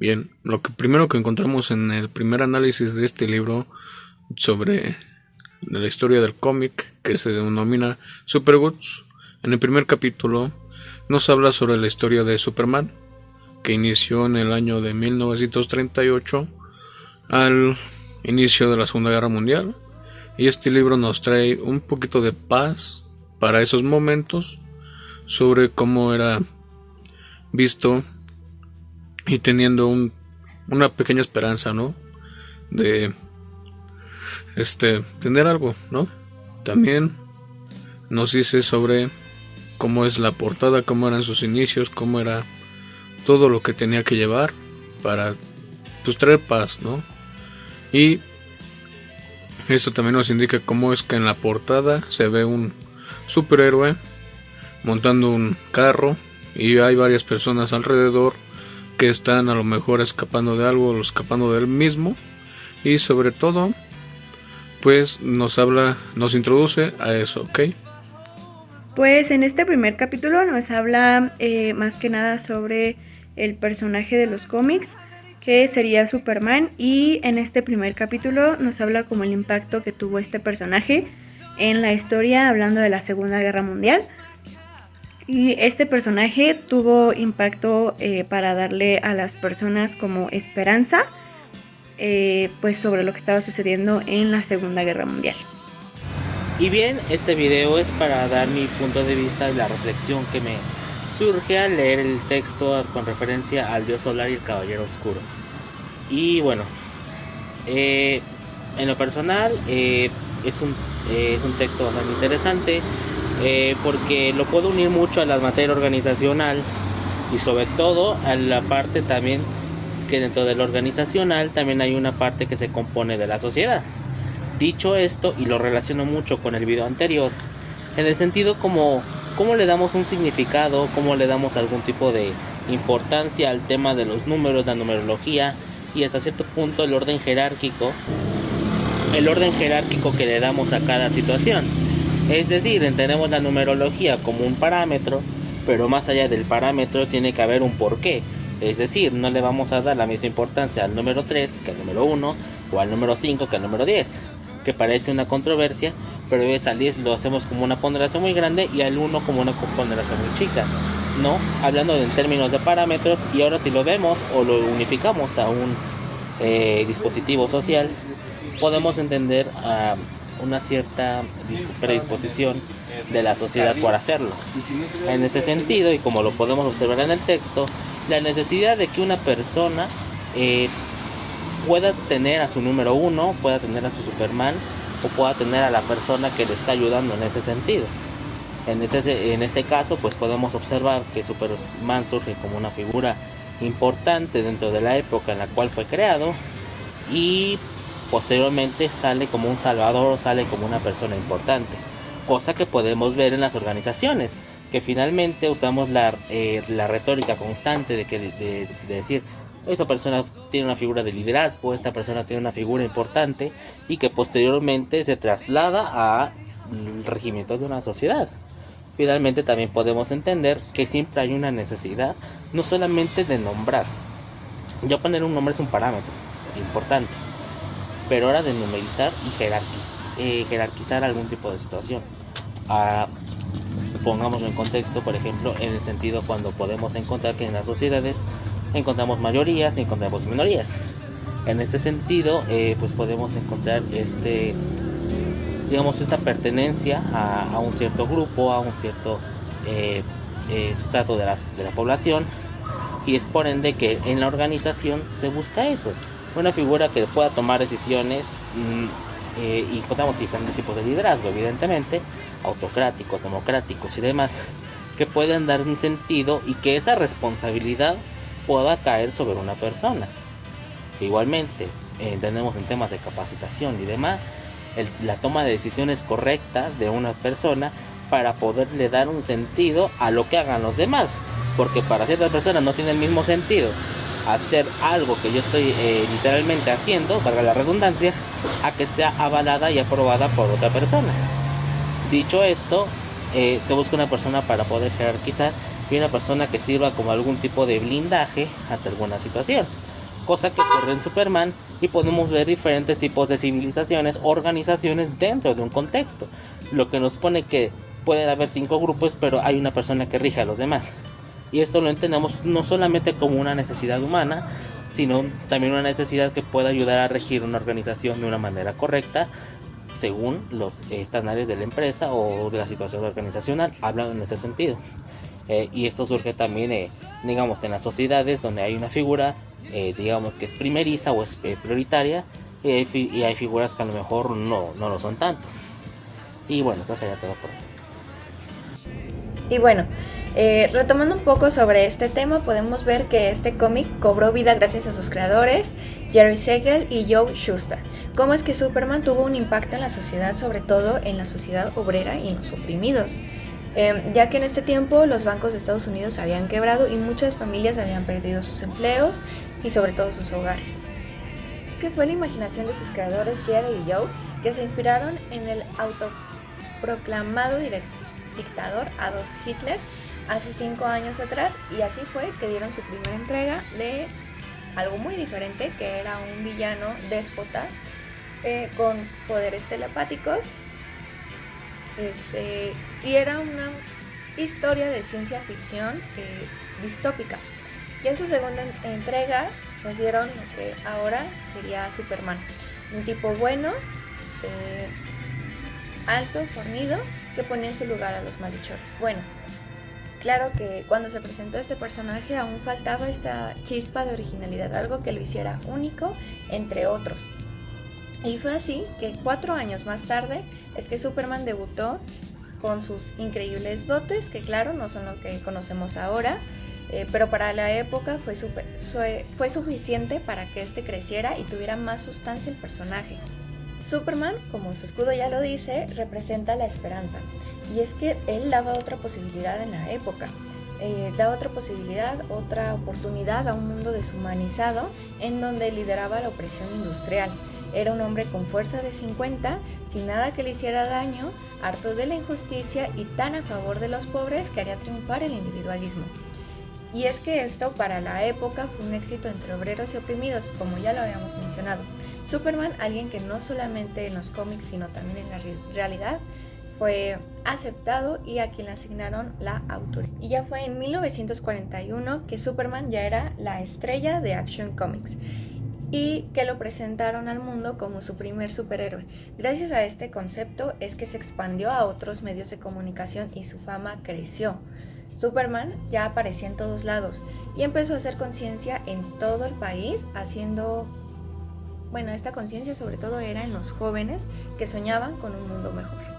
Bien, lo que primero que encontramos en el primer análisis de este libro sobre la historia del cómic, que se denomina Supergoods, en el primer capítulo nos habla sobre la historia de Superman, que inició en el año de 1938 al inicio de la Segunda Guerra Mundial, y este libro nos trae un poquito de paz para esos momentos sobre cómo era visto y teniendo una pequeña esperanza, ¿no? De tener algo, ¿no? También nos dice sobre cómo es la portada, cómo eran sus inicios, cómo era todo lo que tenía que llevar para pues traer paz, ¿no? Y esto también nos indica cómo es que en la portada se ve un superhéroe montando un carro y hay varias personas alrededor que están a lo mejor escapando de algo o escapando de él mismo, y sobre todo pues nos introduce a eso, ¿ok? Pues en este primer capítulo nos habla más que nada sobre el personaje de los cómics, que sería Superman, y en este primer capítulo nos habla como el impacto que tuvo este personaje en la historia, hablando de la Segunda Guerra Mundial. Y este personaje tuvo impacto para darle a las personas como esperanza, pues sobre lo que estaba sucediendo en la Segunda Guerra Mundial. Y bien, este video es para dar mi punto de vista y la reflexión que me surge al leer el texto con referencia al dios solar y el caballero oscuro. Y bueno, en lo personal es un texto bastante interesante, porque lo puedo unir mucho a la materia organizacional y sobre todo a la parte también que dentro de lo organizacional también hay una parte que se compone de la sociedad. Dicho esto, y lo relaciono mucho con el video anterior, en el sentido como cómo le damos un significado, cómo le damos algún tipo de importancia al tema de los números, la numerología y hasta cierto punto el orden jerárquico que le damos a cada situación. Es decir, entendemos la numerología como un parámetro, pero más allá del parámetro tiene que haber un porqué. Es decir, no le vamos a dar la misma importancia al número 3 que al número 1 o al número 5 que al número 10, que parece una controversia, pero al 10 lo hacemos como una ponderación muy grande y al 1 como una ponderación muy chica, ¿no? Hablando en términos de parámetros, y ahora si lo vemos o lo unificamos a un dispositivo social, podemos entender una cierta predisposición de la sociedad por hacerlo. En ese sentido, y como lo podemos observar en el texto, la necesidad de que una persona pueda tener a su número 1, pueda tener a su Superman, o pueda tener a la persona que le está ayudando en ese sentido. En este caso, pues podemos observar que Superman surge como una figura importante dentro de la época en la cual fue creado, y posteriormente sale como un salvador, sale como una persona importante, cosa que podemos ver en las organizaciones, que finalmente usamos la retórica constante de decir, esta persona tiene una figura de liderazgo, esta persona tiene una figura importante, y que posteriormente se traslada al regimiento de una sociedad. Finalmente también podemos entender que siempre hay una necesidad, no solamente de nombrar. Ya poner un nombre es un parámetro importante, pero ahora de numerizar y jerarquizar algún tipo de situación. Pongámoslo en contexto, por ejemplo, en el sentido cuando podemos encontrar que en las sociedades encontramos mayorías y encontramos minorías. En este sentido, pues podemos encontrar esta pertenencia a un cierto grupo, a un cierto sustrato de la población, y es por ende que en la organización se busca eso, una figura que pueda tomar decisiones, y encontramos diferentes tipos de liderazgo, evidentemente, autocráticos, democráticos y demás, que pueden dar un sentido y que esa responsabilidad pueda caer sobre una persona. Igualmente, tenemos en temas de capacitación y demás, la toma de decisiones correcta de una persona para poderle dar un sentido a lo que hagan los demás, porque para ciertas personas no tiene el mismo sentido hacer algo que yo estoy literalmente haciendo, valga la redundancia, a que sea avalada y aprobada por otra persona. Dicho esto, se busca una persona para poder jerarquizar y una persona que sirva como algún tipo de blindaje ante alguna situación. cosa que ocurre en Superman, y podemos ver diferentes tipos de civilizaciones, organizaciones dentro de un contexto, lo que nos pone que pueden haber 5 grupos, pero hay una persona que rige a los demás. Y esto lo entendemos no solamente como una necesidad humana, sino también una necesidad que puede ayudar a regir una organización de una manera correcta, según los estándares de la empresa o de la situación organizacional. Hablan en ese sentido. Y esto surge también, digamos, en las sociedades donde hay una figura, digamos, que es primeriza o es prioritaria, y hay figuras que a lo mejor no lo son tanto. Y bueno, eso sería todo por hoy. Y bueno, retomando un poco sobre este tema, podemos ver que este cómic cobró vida gracias a sus creadores, Jerry Siegel y Joe Shuster. Cómo es que Superman tuvo un impacto en la sociedad, sobre todo en la sociedad obrera y en los oprimidos, ya que en este tiempo los bancos de Estados Unidos habían quebrado y muchas familias habían perdido sus empleos y sobre todo sus hogares. Que fue la imaginación de sus creadores Jerry y Joe, que se inspiraron en el autoproclamado dictador Adolf Hitler hace 5 años atrás, y así fue que dieron su primera entrega de algo muy diferente, que era un villano déspota con poderes telepáticos, y era una historia de ciencia ficción distópica. Y en su segunda entrega nos dieron lo que ahora sería Superman, un tipo bueno, alto, fornido, que ponía en su lugar a los malhechores. Bueno, claro que cuando se presentó este personaje aún faltaba esta chispa de originalidad, algo que lo hiciera único entre otros. Y fue así que 4 años más tarde es que Superman debutó con sus increíbles dotes, que claro, no son lo que conocemos ahora, pero para la época fue suficiente para que creciera y tuviera más sustancia el personaje. Superman, como su escudo ya lo dice, representa la esperanza, y es que él daba otra posibilidad en la época, da otra posibilidad, otra oportunidad a un mundo deshumanizado en donde lideraba la opresión industrial. Era un hombre con fuerza de 50, sin nada que le hiciera daño, harto de la injusticia y tan a favor de los pobres que haría triunfar el individualismo. Y es que esto para la época fue un éxito entre obreros y oprimidos, como ya lo habíamos mencionado. Superman, alguien que no solamente en los cómics sino también en la realidad fue aceptado y a quien le asignaron la autoría. Y ya fue en 1941 que Superman ya era la estrella de Action Comics y que lo presentaron al mundo como su primer superhéroe. Gracias a este concepto es que se expandió a otros medios de comunicación y su fama creció. Superman ya aparecía en todos lados y empezó a hacer conciencia en todo el país, esta conciencia sobre todo era en los jóvenes que soñaban con un mundo mejor.